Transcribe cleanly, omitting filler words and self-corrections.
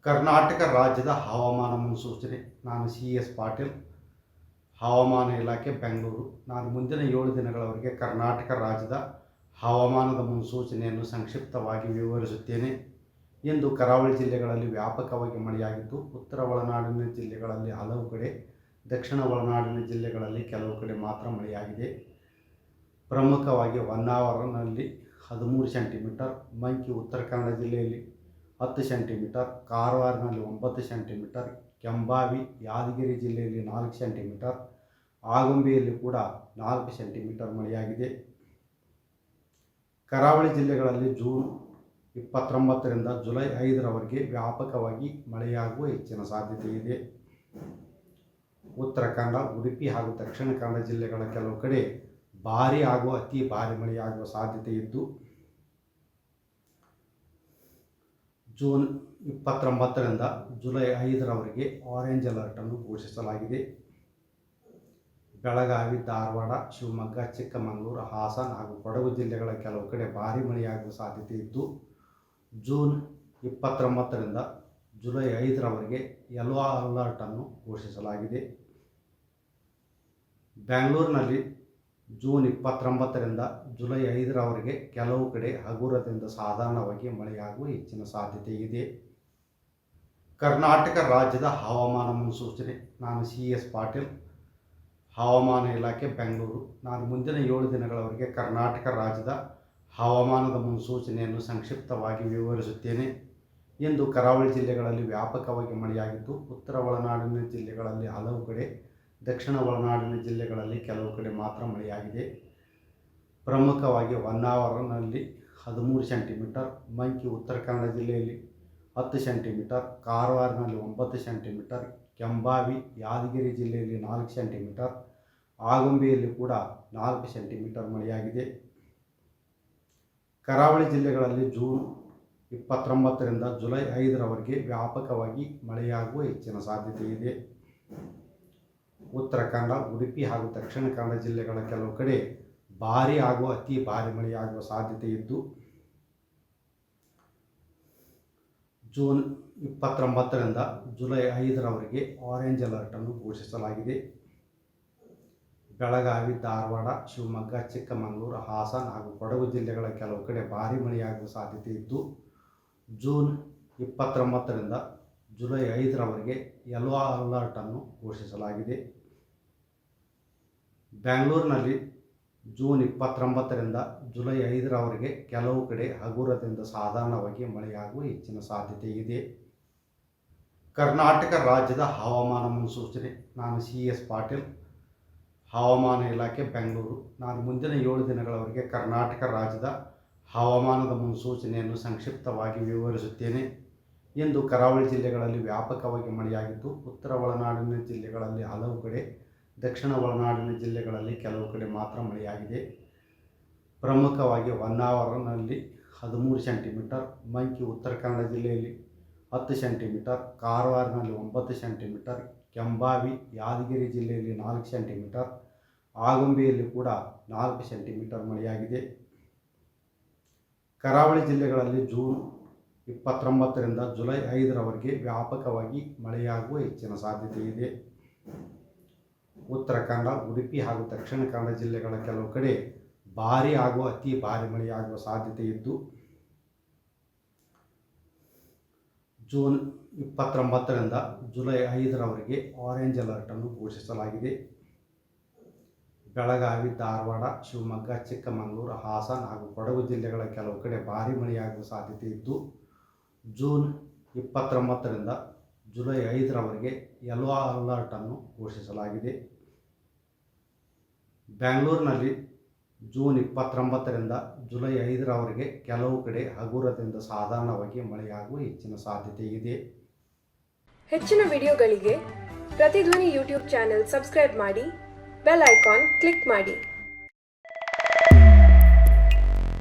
ಕರ್ನಾಟಕ ರಾಜ್ಯದ ಹವಾಮಾನ ಮುನ್ಸೂಚನೆ. ನಾನು CS ಪಾಟೀಲ್, ಹವಾಮಾನ ಇಲಾಖೆ, ಬೆಂಗಳೂರು. ನಾನು ಮುಂದಿನ 7 ದಿನಗಳವರೆಗೆ ಕರ್ನಾಟಕ ರಾಜ್ಯದ ಹವಾಮಾನದ ಮುನ್ಸೂಚನೆಯನ್ನು ಸಂಕ್ಷಿಪ್ತವಾಗಿ ವಿವರಿಸುತ್ತೇನೆ. ಇಂದು ಕರಾವಳಿ ಜಿಲ್ಲೆಗಳಲ್ಲಿ ವ್ಯಾಪಕವಾಗಿ ಮಳೆಯಾಗಿದ್ದು, ಉತ್ತರ ಒಳನಾಡಿನ ಜಿಲ್ಲೆಗಳಲ್ಲಿ ಹಲವು ಕಡೆ, ದಕ್ಷಿಣ ಒಳನಾಡಿನ ಜಿಲ್ಲೆಗಳಲ್ಲಿ ಕೆಲವು ಕಡೆ ಮಾತ್ರ ಮಳೆಯಾಗಿದೆ. ಪ್ರಮುಖವಾಗಿ ಹೊನ್ನಾವರನಲ್ಲಿ 13 ಸೆಂಟಿಮೀಟರ್, ಮಂಕಿ ಉತ್ತರ ಕನ್ನಡ ಜಿಲ್ಲೆಯಲ್ಲಿ 10 ಸೆಂಟಿಮೀಟರ್, ಕಾರವಾರನಲ್ಲಿ 9 ಸೆಂಟಿಮೀಟರ್, ಕೆಂಬಾವಿ ಯಾದಗಿರಿ ಜಿಲ್ಲೆಯಲ್ಲಿ 4 ಸೆಂಟಿಮೀಟರ್, ಆಗುಂಬೆಯಲ್ಲಿ ಕೂಡ 4 ಸೆಂಟಿಮೀಟರ್ ಮಳೆಯಾಗಿದೆ. ಕರಾವಳಿ ಜಿಲ್ಲೆಗಳಲ್ಲಿ ಜೂನ್ 29ರಿಂದ ಜುಲೈ 5ರವರೆಗೆ ವ್ಯಾಪಕವಾಗಿ ಮಳೆಯಾಗುವ ಹೆಚ್ಚಿನ ಸಾಧ್ಯತೆ ಇದೆ. ಉತ್ತರ ಕನ್ನಡ, ಉಡುಪಿ ಹಾಗೂ ದಕ್ಷಿಣ ಕನ್ನಡ ಜಿಲ್ಲೆಗಳ ಕೆಲವು ಕಡೆ ಭಾರೀ ಹಾಗೂ ಅತಿ ಭಾರೀ ಮಳೆಯಾಗುವ ಸಾಧ್ಯತೆ ಇದ್ದು, ಜೂನ್ 29ರಿಂದ ಜುಲೈ 5ರವರೆಗೆ ಆರೆಂಜ್ ಅಲರ್ಟನ್ನು ಘೋಷಿಸಲಾಗಿದೆ. ಬೆಳಗಾವಿ, ಧಾರವಾಡ, ಶಿವಮೊಗ್ಗ, ಚಿಕ್ಕಮಗಳೂರು, ಹಾಸನ ಹಾಗೂ ಕೊಡಗು ಜಿಲ್ಲೆಗಳ ಕೆಲವು ಕಡೆ ಭಾರೀ ಮಳೆಯಾಗುವ ಸಾಧ್ಯತೆ ಇದ್ದು, ಜೂನ್ 29ರಿಂದ ಜುಲೈ 5ರವರೆಗೆ ಯೆಲ್ಲೋ ಅಲರ್ಟನ್ನು ಘೋಷಿಸಲಾಗಿದೆ. ಬೆಂಗಳೂರಿನಲ್ಲಿ ಜೂನ್ 29ರಿಂದ ಜುಲೈ 5ರವರೆಗೆ ಕೆಲವು ಕಡೆ ಹಗುರದಿಂದ ಸಾಧಾರಣವಾಗಿ ಮಳೆಯಾಗುವ ಹೆಚ್ಚಿನ ಸಾಧ್ಯತೆ ಇದೆ. ಕರ್ನಾಟಕ ರಾಜ್ಯದ ಹವಾಮಾನ ಮುನ್ಸೂಚನೆ. ನಾನು CS ಪಾಟೀಲ್, ಹವಾಮಾನ ಇಲಾಖೆ, ಬೆಂಗಳೂರು. ನಾನು ಮುಂದಿನ 7 ದಿನಗಳವರೆಗೆ ಕರ್ನಾಟಕ ರಾಜ್ಯದ ಹವಾಮಾನದ ಮುನ್ಸೂಚನೆಯನ್ನು ಸಂಕ್ಷಿಪ್ತವಾಗಿ ವಿವರಿಸುತ್ತೇನೆ. ಇಂದು ಕರಾವಳಿ ಜಿಲ್ಲೆಗಳಲ್ಲಿ ವ್ಯಾಪಕವಾಗಿ ಮಳೆಯಾಗಿದ್ದು, ಉತ್ತರ ಒಳನಾಡಿನ ಜಿಲ್ಲೆಗಳಲ್ಲಿ ಹಲವು ಕಡೆ, ದಕ್ಷಿಣ ಒಳನಾಡಿನ ಜಿಲ್ಲೆಗಳಲ್ಲಿ ಕೆಲವು ಕಡೆ ಮಾತ್ರ ಮಳೆಯಾಗಿದೆ. ಪ್ರಮುಖವಾಗಿ ಹೊನ್ನಾವರನಲ್ಲಿ 13 ಸೆಂಟಿಮೀಟರ್, ಮಂಕಿ ಉತ್ತರ ಕನ್ನಡ ಜಿಲ್ಲೆಯಲ್ಲಿ 10 ಸೆಂಟಿಮೀಟರ್, ಕಾರವಾರನಲ್ಲಿ 9 ಸೆಂಟಿಮೀಟರ್, ಕೆಂಬಾವಿ ಯಾದಗಿರಿ ಜಿಲ್ಲೆಯಲ್ಲಿ 4 ಸೆಂಟಿಮೀಟರ್, ಆಗುಂಬೆಯಲ್ಲಿ ಕೂಡ 4 ಸೆಂಟಿಮೀಟರ್ ಮಳೆಯಾಗಿದೆ. ಕರಾವಳಿ ಜಿಲ್ಲೆಗಳಲ್ಲಿ ಜೂನ್ 29ರಿಂದ ಜುಲೈ 5ರವರೆಗೆ ವ್ಯಾಪಕವಾಗಿ ಮಳೆಯಾಗುವ ಹೆಚ್ಚಿನ ಸಾಧ್ಯತೆ ಇದೆ. ಉತ್ತರ ಕನ್ನಡ, ಉಡುಪಿ ಹಾಗೂ ದಕ್ಷಿಣ ಕನ್ನಡ ಜಿಲ್ಲೆಗಳ ಕೆಲವು ಕಡೆ ಭಾರೀ ಹಾಗೂ ಅತಿ ಭಾರೀ ಮಳೆಯಾಗುವ ಸಾಧ್ಯತೆ ಇದ್ದು, ಜೂನ್ 29ರಿಂದ ಜುಲೈ 5ರವರೆಗೆ ಆರೆಂಜ್ ಅಲರ್ಟನ್ನು ಘೋಷಿಸಲಾಗಿದೆ. ಬೆಳಗಾವಿ, ಧಾರವಾಡ, ಶಿವಮೊಗ್ಗ, ಚಿಕ್ಕಮಗಳೂರು, ಹಾಸನ ಹಾಗೂ ಕೊಡಗು ಜಿಲ್ಲೆಗಳ ಕೆಲವು ಕಡೆ ಭಾರೀ ಮಳೆಯಾಗುವ ಸಾಧ್ಯತೆ ಇದ್ದು, ಜೂನ್ 29ರಿಂದ ಜುಲೈ 5ರವರೆಗೆ ಯೆಲ್ಲೋ ಅಲರ್ಟನ್ನು ಘೋಷಿಸಲಾಗಿದೆ. ಬೆಂಗಳೂರಿನಲ್ಲಿ ಜೂನ್ 29ರಿಂದ ಜುಲೈ 5ರವರೆಗೆ ಕೆಲವು ಕಡೆ ಹಗುರದಿಂದ ಸಾಧಾರಣವಾಗಿ ಮಳೆಯಾಗುವ ಹೆಚ್ಚಿನ ಸಾಧ್ಯತೆ ಇದೆ. ಕರ್ನಾಟಕ ರಾಜ್ಯದ ಹವಾಮಾನ ಮುನ್ಸೂಚನೆ. ನಾನು CS ಪಾಟೀಲ್, ಹವಾಮಾನ ಇಲಾಖೆ, ಬೆಂಗಳೂರು. ನಾನು ಮುಂದಿನ 7 ದಿನಗಳವರೆಗೆ ಕರ್ನಾಟಕ ರಾಜ್ಯದ ಹವಾಮಾನದ ಮುನ್ಸೂಚನೆಯನ್ನು ಸಂಕ್ಷಿಪ್ತವಾಗಿ ವಿವರಿಸುತ್ತೇನೆ. ಇಂದು ಕರಾವಳಿ ಜಿಲ್ಲೆಗಳಲ್ಲಿ ವ್ಯಾಪಕವಾಗಿ ಮಳೆಯಾಗಿದ್ದು, ಉತ್ತರ ಒಳನಾಡಿನ ಜಿಲ್ಲೆಗಳಲ್ಲಿ ಹಲವು ಕಡೆ, ದಕ್ಷಿಣ ಒಳನಾಡಿನ ಜಿಲ್ಲೆಗಳಲ್ಲಿ ಕೆಲವು ಕಡೆ ಮಾತ್ರ ಮಳೆಯಾಗಿದೆ. ಪ್ರಮುಖವಾಗಿ ಹೊನ್ನಾವರನಲ್ಲಿ 13 ಸೆಂಟಿಮೀಟರ್, ಮಂಕಿ ಉತ್ತರ ಕನ್ನಡ ಜಿಲ್ಲೆಯಲ್ಲಿ 10 ಸೆಂಟಿಮೀಟರ್, ಕಾರವಾರನಲ್ಲಿ 9 ಸೆಂಟಿಮೀಟರ್, ಕೆಂಬಾವಿ ಯಾದಗಿರಿ ಜಿಲ್ಲೆಯಲ್ಲಿ 4 ಸೆಂಟಿಮೀಟರ್, ಆಗುಂಬೆಯಲ್ಲಿ ಕೂಡ 4 ಸೆಂಟಿಮೀಟರ್ ಮಳೆಯಾಗಿದೆ. ಕರಾವಳಿ ಜಿಲ್ಲೆಗಳಲ್ಲಿ ಜೂನ್ 29ರಿಂದ ಜುಲೈ 5ರವರೆಗೆ ವ್ಯಾಪಕವಾಗಿ ಮಳೆಯಾಗುವ ಹೆಚ್ಚಿನ ಸಾಧ್ಯತೆ ಇದೆ. ಉತ್ತರ ಕನ್ನಡ, ಉಡುಪಿ ಹಾಗೂ ದಕ್ಷಿಣ ಕನ್ನಡ ಜಿಲ್ಲೆಗಳ ಕೆಲವು ಕಡೆ ಭಾರೀ ಹಾಗೂ ಅತಿ ಭಾರೀ ಮಳೆಯಾಗುವ ಸಾಧ್ಯತೆ ಇದ್ದು, ಜೂನ್ 29ರಿಂದ ಜುಲೈ 5ರವರೆಗೆ ಆರೆಂಜ್ ಅಲರ್ಟನ್ನು ಘೋಷಿಸಲಾಗಿದೆ. ಬೆಳಗಾವಿ, ಧಾರವಾಡ, ಶಿವಮೊಗ್ಗ, ಚಿಕ್ಕಮಗಳೂರು, ಹಾಸನ ಹಾಗೂ ಕೊಡಗು ಜಿಲ್ಲೆಗಳ ಕೆಲವು ಕಡೆ ಭಾರೀ ಮಳೆಯಾಗುವ ಸಾಧ್ಯತೆ ಇದ್ದು, ಜೂನ್ 29ರಿಂದ ಜುಲೈ 5ರವರೆಗೆ ಯೆಲ್ಲೋ ಅಲರ್ಟನ್ನು ಘೋಷಿಸಲಾಗಿದೆ. ಬೆಂಗಳೂರಿನಲ್ಲಿ ಜೂನ್ 29ರಿಂದ ಜುಲೈ 5ರವರೆಗೆ ಕೆಲವು ಕಡೆ ಹಗುರದಿಂದ ಸಾಧಾರಣವಾಗಿ ಮಳೆಯಾಗುವ ಹೆಚ್ಚಿನ ಸಾಧ್ಯತೆ ಇದೆ. ಹೆಚ್ಚಿನ ವಿಡಿಯೋಗಳಿಗೆ ಪ್ರತಿಧ್ವನಿ ಯೂಟ್ಯೂಬ್ ಚಾನೆಲ್ ಸಬ್ಸ್ಕ್ರೈಬ್ ಮಾಡಿ, ಬೆಲ್ ಐಕಾನ್ ಕ್ಲಿಕ್ ಮಾಡಿ.